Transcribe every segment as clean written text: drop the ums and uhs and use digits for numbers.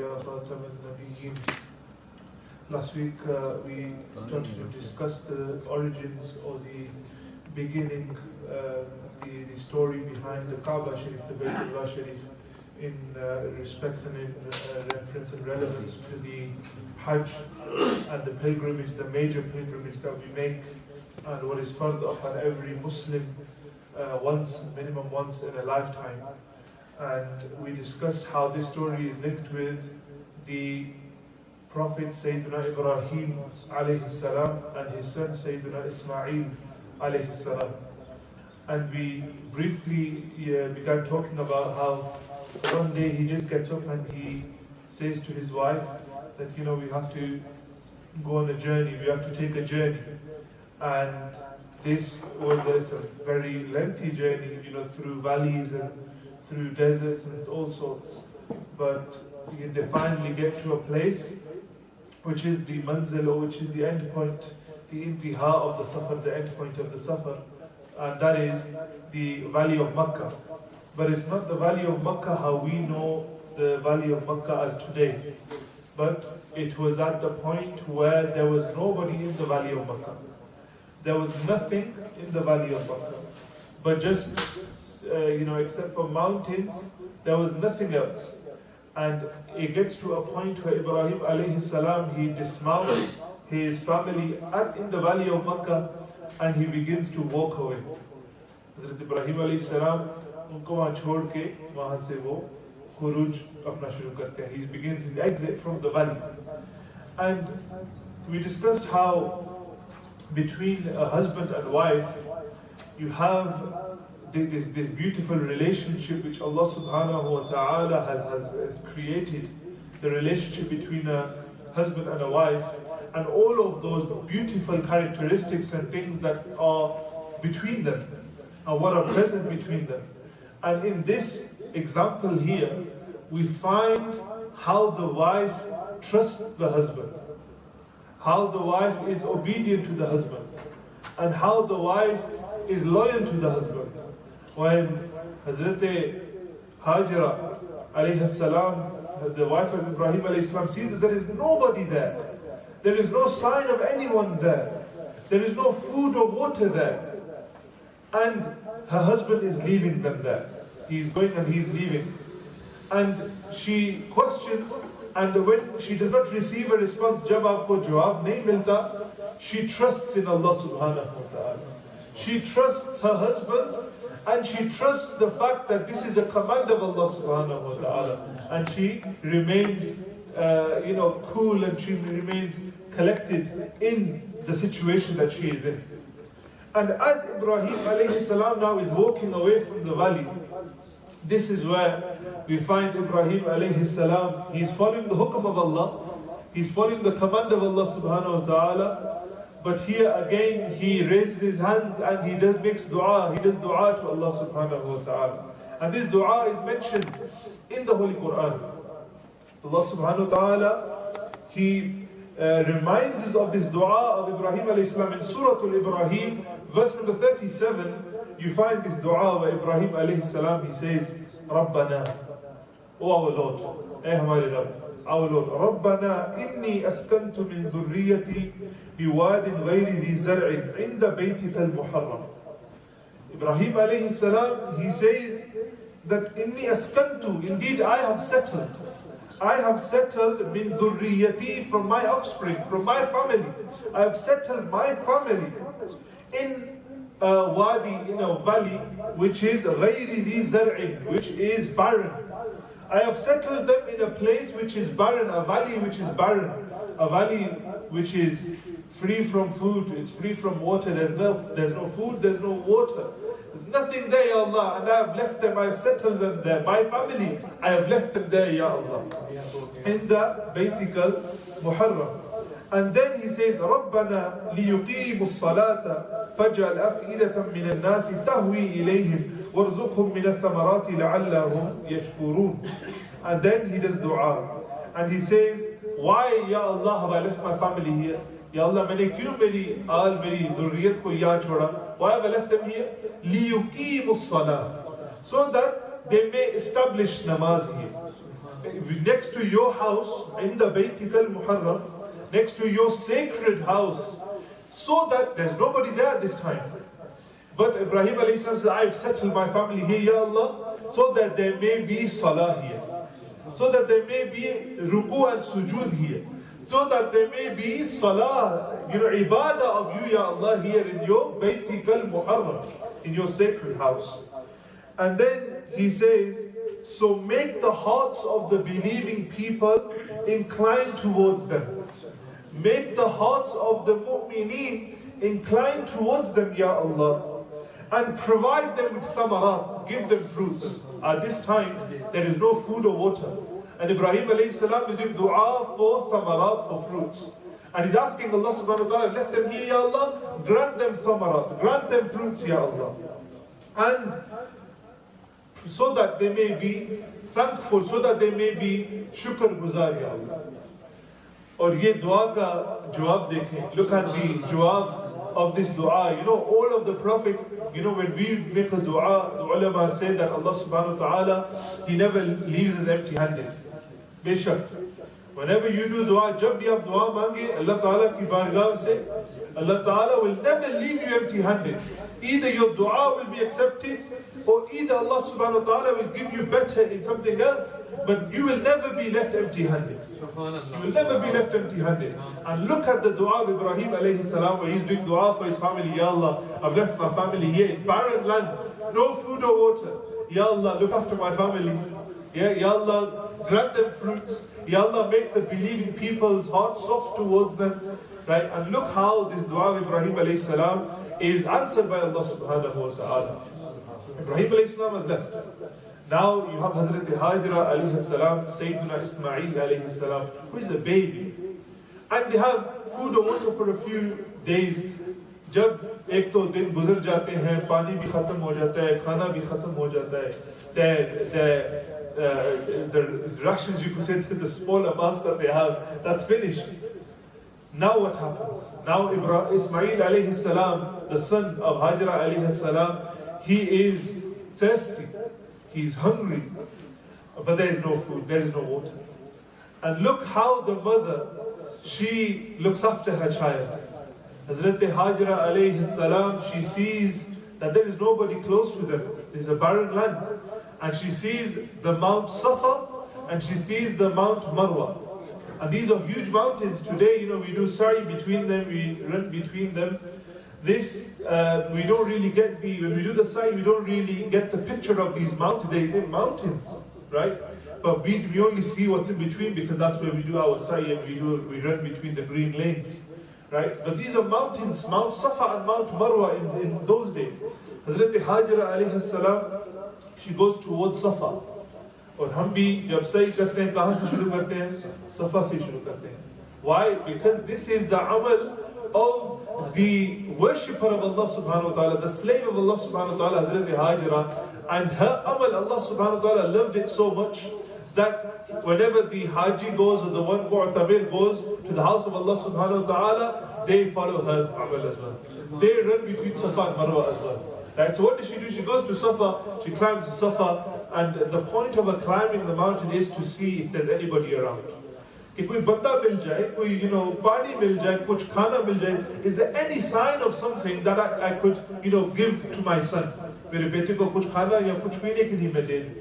يا خاتم النبيين. Last week we started to discuss the origins or the beginning, the story behind the Kaaba Sharif, the Baytullah Sharif, in respect and in reference and relevance to the Hajj and the pilgrimage, the major pilgrimage that we make, and what is fard upon every Muslim minimum once in a lifetime. And we discussed how this story is linked with the Prophet Sayyidina Ibrahim alayhi salam and his son Sayyidina Ismail alayhi salam. And we briefly began talking about how one day he just gets up and he says to his wife that, we have to go on a journey, we have to take a journey. And this was a very lengthy journey, through valleys and through deserts and all sorts. But they finally get to a place which is the manzil, or which is the end point, the intiha of the safar, the end point of the safar. And that is the valley of Makkah. But it's not the valley of Makkah how we know the valley of Makkah as today. But it was at the point where there was nobody in the valley of Makkah. There was nothing in the valley of Makkah. But just, except for mountains, there was nothing else. And it gets to a point where Ibrahim alayhi salam, he dismounts his family in the valley of Makkah and he begins to walk away. Hazrat Ibrahim alayhi salam, unko wahan chhod ke, wahan se wo khuruj apna shuru karte hain. He begins his exit from the valley. And we discussed how between a husband and wife, you have this beautiful relationship which Allah subhanahu wa ta'ala has created, the relationship between a husband and a wife, and all of those beautiful characteristics and things that are between them, and what are present between them. And in this example here, we find how the wife trusts the husband, how the wife is obedient to the husband, and how the wife is loyal to the husband. When Hazrat Hajra alayhi salam, the wife of Ibrahim alayhi salam, sees that there is nobody there, there is no sign of anyone there, there is no food or water there, and her husband is leaving them there. He is going and he is leaving. And she questions, and when she does not receive a response, jab aapko jawab nahi milta, she trusts in Allah subhanahu wa ta'ala. She trusts her husband, and she trusts the fact that this is a command of Allah subhanahu wa ta'ala. And she remains cool, and she remains collected in the situation that she is in. And as Ibrahim alayhi salam now is walking away from the valley, this is where we find Ibrahim alayhi salam, he's following the hukm of Allah, he's following the command of Allah subhanahu wa ta'ala. But here again, he raises his hands and he makes dua. He does dua to Allah subhanahu wa ta'ala. And this dua is mentioned in the Holy Quran. Allah subhanahu wa ta'ala, he reminds us of this dua of Ibrahim alayhi salam in Surah Al-Ibrahim, verse number 37. You find this dua of Ibrahim alayhi salam. He says, Rabbana, O our Lord, hamare Rabb, our Lord, Rabbana inni askantu min dhurriyati biwadin ghayri dhi zar'in inda baytika al-muharram. Ibrahim alayhi salam, he says that inni askantu, indeed I have settled min dhurriyati, from my offspring, from my family. I have settled my family in a wadi, in a valley, which is ghayri dhi zar'in, which is barren. I have settled them in a place which is barren, a valley which is barren, a valley which is free from food, it's free from water, there's no food, there's no water, there's nothing there, Ya Allah, and I have left them, I have settled them there, my family, I have left them there, Ya Allah, in the Baytikal Muharram. And then he says, رَبَّنَا لِيُقِيمُوا الصَّلَاةَ فَاجْعَلْ أَفْئِدَةً مِّنَ النَّاسِ تَهْوِي إِلَيْهِمْ وَارْزُقْهُمْ مِنَ الثَّمَرَاتِ لَعَلَّهُمْ يَشْكُرُونَ. And then he does dua. And he says, why, Ya Allah, have I left my family here? Ya Allah, maine kyun meri dhurriyat ko yahan choda? Why have I left them here? لِيُقِيمُوا الصَّلَاةَ, so that they may establish namaz here. next to your house, in the Baytik al-Muharram, next to your sacred house, so that there's nobody there at this time. But Ibrahim alayhi salam said, I've settled my family here, Ya Allah, so that there may be salah here, so that there may be ruku and sujood here, so that there may be salah, ibadah of you, Ya Allah, here in your Baytik al-Muharram, in your sacred house. And then he says, so make the hearts of the believing people incline towards them. Make the hearts of the mu'mineen incline towards them, Ya Allah. And provide them with samarat, give them fruits. At this time, there is no food or water. And Ibrahim alayhi salam is doing dua for samarat, for fruits. And he's asking Allah subhanahu wa ta'ala, left them here, Ya Allah, grant them samarat, grant them fruits, Ya Allah. And so that they may be thankful, so that they may be shukr guzar, Ya Allah. Aur ye dua ka jawab dekhein. Look at the jawab of this dua. All of the prophets, when we make a dua, the ulama say that Allah subhanahu wa ta'ala, He never leaves us empty-handed. Beshak. Whenever you do dua, jab bhi aap dua mange, Allah ta'ala ki bargah se, Allah ta'ala will never leave you empty-handed. Either your dua will be accepted, or either Allah subhanahu wa ta'ala will give you better in something else, but you will never be left empty-handed. You will never be left empty-handed. And look at the dua of Ibrahim alayhi salam, where he's doing dua for his family. Ya Allah, I've left my family here in barren land, no food or water. Ya Allah, look after my family. Ya Allah, grant them fruits. Ya Allah, make the believing people's hearts soft towards them. Right? And look how this dua of Ibrahim alayhi salam is answered by Allah subhanahu wa ta'ala. Ibrahim alayhi salam has left. Now you have Hazrat Hajra alayhi salam, Sayyiduna Ismail alayhi salam, who is a baby. And they have food or water for a few days. जब एक तो दिन गुजर जाते हैं, पानी भी खत्म हो जाता है, खाना भी खत्म हो जाता है. The rations, you could say, the small amounts that they have, that's finished. Now what happens? Now Ismail alayhi salam, the son of Hajra alayhi salam, he is thirsty, he's hungry, but there is no food, there is no water. And look how the mother, she looks after her child. Hazrat Hajra alayhi salam, she sees that there is nobody close to them. There's a barren land. And she sees the Mount Safa and she sees the Mount Marwa. And these are huge mountains. Today, we do sa'i between them, we run between them. This, we don't really get when we do the sa'i, we don't really get the picture of these mountains. They're mountains, right? But we only see what's in between because that's where we do our sa'i and we run between the green lanes, right? But these are mountains, Mount Safa and Mount Marwa in those days. Hazrat Hajra alayhi salam, she goes towards Safa. और हम भी जब सही करते हैं कहाँ से शुरू करते हैं? सफा से शुरू करते हैं. Why? Because this is the amal of the worshipper of Allah subhanahu wa ta'ala, the slave of Allah subhanahu wa ta'ala, Hazrat Hajra. And her amal, Allah subhanahu wa ta'ala loved it so much that whenever the Haji goes or the one Mu'tamir goes to the house of Allah subhanahu wa ta'ala, they follow her amal as well. They run between Safa and Marwa as well. Right, so what does she do? She goes to Safa, she climbs to Safa, and the point of her climbing the mountain is to see if there's anybody around. कि कोई बंदा मिल जाए, कोई पानी मिल जाए, कुछ खाना मिल जाए. Is there any sign of something that I could give to my son? मेरे बेटे को कुछ खाना या कुछ पीने के लिए मैं दे दूं.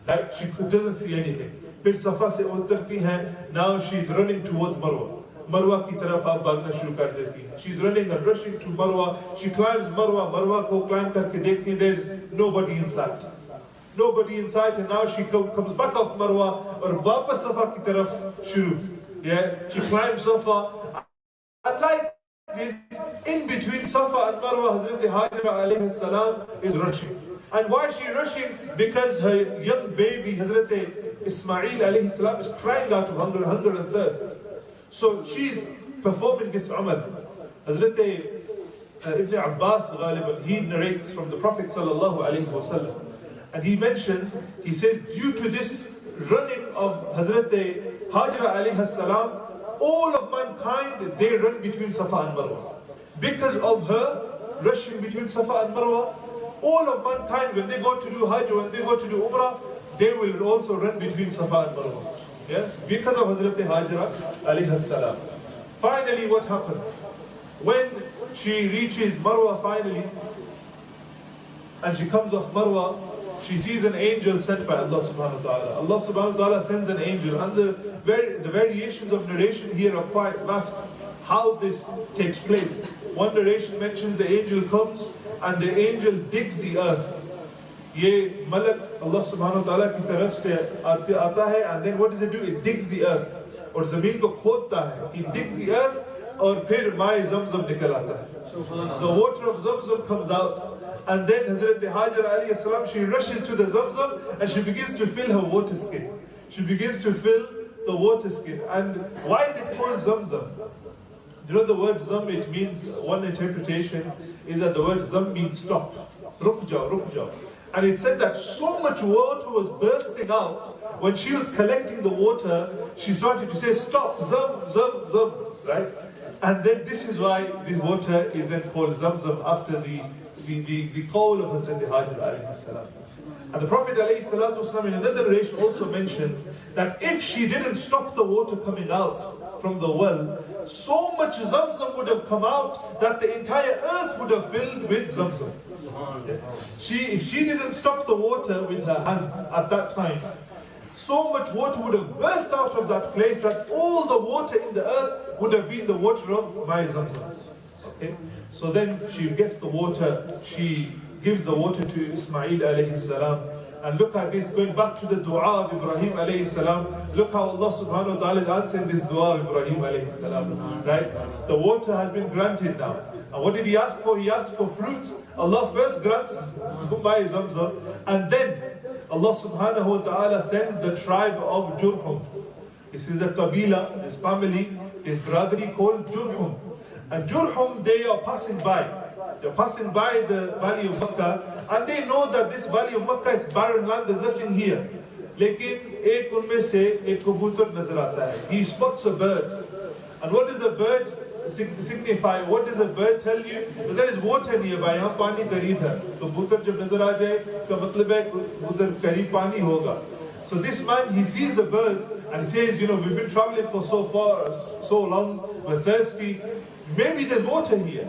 Right? She doesn't see anything. फिर सफा से उतरती हैं. Now she's running towards Marwa. Marwa की तरफ आप भागना शुरू कर देती हैं. She's running and rushing to Marwa. She climbs Marwa. Marwa को climb करके देखती है. There's nobody in sight. Nobody in sight, and now she comes back off Marwa और वापस सफा की तरफ शुरू. Yeah, she climbs Safa. And like this, in between Safa and Marwa, Hazrat Hajra alayhi salam is rushing. And why is she rushing? Because her young baby, Hazrat Ismail alayhi salam, is crying out of hunger and thirst. So she's performing this amal. Hazrat Ibn Abbas Ghaliban, he narrates from the Prophet sallallahu alayhi wa sallam. And he mentions, he says, due to this running of Hazrat Hajra alayhi salam, all of mankind, they run between Safa and Marwa. Because of her rushing between Safa and Marwa, all of mankind, when they go to do Hajj, when they go to do Umrah, they will also run between Safa and Marwa. Yeah? Because of Hazrat Hajra alayhi salam. Finally, what happens? When she reaches Marwa finally, and she comes off Marwa, she sees an angel sent by Allah subhanahu wa ta'ala. Allah subhanahu wa ta'ala sends an angel, and the variations of narration here are quite vast, how this takes place. One narration mentions the angel comes and the angel digs the earth. Ye malak Allah subhanahu wa ta'ala ki taraf se aata hai, and then what does it do? It digs the earth. Or zameen ko khodta hai. He digs the earth, aur phir mai zamzam nikal aata hai. The water of Zamzam comes out. And then Hazrat Hajra alayhi salam, she rushes to the Zamzam and she begins to fill her water skin. She begins to fill the water skin. And why is it called Zamzam? You know the word Zam, it means, one interpretation is that the word Zam means stop. Ruk jao, ruk jao. And it said that so much water was bursting out. When she was collecting the water, she started to say, stop, Zam, Zam, Zam, right? And then this is why this water is then called Zamzam, after the qawl of Hazrat Hajra alayhi salam. And the Prophet alayhi salatu wasalam in another narration also mentions that if she didn't stop the water coming out from the well, so much Zamzam would have come out that the entire earth would have filled with Zamzam. If she didn't stop the water with her hands at that time, so much water would have burst out of that place that all the water in the earth would have been the water of my Zamzam. Okay? So then she gets the water, she gives the water to Ismail alayhi salam. And look at this, going back to the dua of Ibrahim alayhi salam. Look how Allah subhanahu wa ta'ala is answering this dua of Ibrahim alayhi salam. Right? The water has been granted now. And what did he ask for? He asked for fruits. Allah first grants by Zamzam, and then Allah subhanahu wa ta'ala sends the tribe of Jurhum. This is a Qabila, this family, this brotherly called Jurhum. And Jurhum, they are passing by. They're passing by the valley of Makkah, and they know that this valley of Makkah is barren land, there's nothing here. Lekin ek unme se ek kabutar nazar aata hai. He spots a bird. And what does a bird signify? What does a bird tell you? That there is water nearby, yahan pani kareeb hai. Kabutar jab nazar aa jaye, iska matlab hai udhar kareeb pani hoga. So this man, he sees the bird and he says, you know, we've been traveling for so long, we're thirsty. Maybe there's water here.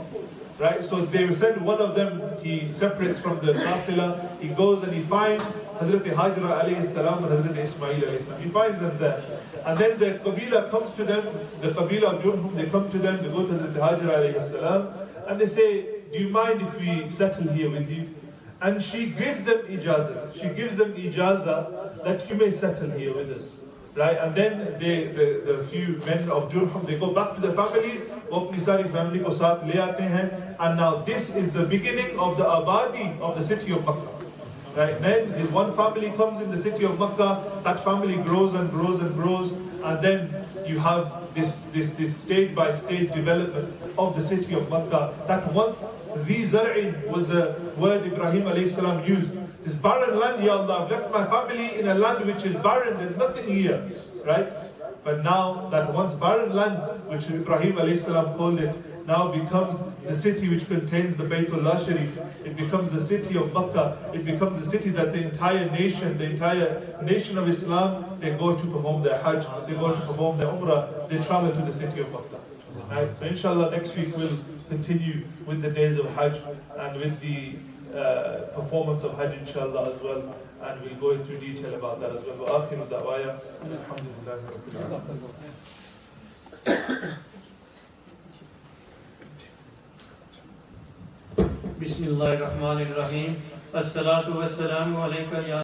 Right, so they send one of them, he separates from the Qafila, he goes and he finds Hazrat Hajra alayhi salam and Hazrat Ismail alayhi salam. He finds them there. And then the Qabila comes to them, the Qabila of Jurhum, they come to them, they go to Hazrat Hajra alayhi salam, and they say, do you mind if we settle here with you? And she gives them ijazah. She gives them ijazah that you may settle here with us. Right, and then the few men of Jurhum, they go back to their families, wo apni sari family ko saath le aate hain, and now this is the beginning of the abadi of the city of Makkah. Right, then this one family comes in the city of Makkah, that family grows and grows and grows, and then you have this stage by stage development of the city of Makkah. That once Dhi Zar'in was the word Ibrahim alayhi salam used. This barren land, Ya Allah, I've left my family in a land which is barren, there's nothing here, right? But now that once barren land, which Ibrahim alayhi salam called it, now becomes the city which contains the Baytullah Sharif. It becomes the city of Makkah. It becomes the city that the entire nation of Islam, they go to perform their Hajj, they go to perform their Umrah, they travel to the city of Makkah. Right? So inshallah next week we'll continue with the days of Hajj and with the performance of Hajj inshallah as well, and we'll go into detail about that as well. Wa akhiru da'waya alhamdulillahi rabbil alamin. Bismillahir Rahmanir Rahim. As-salatu was-salamu alayka ya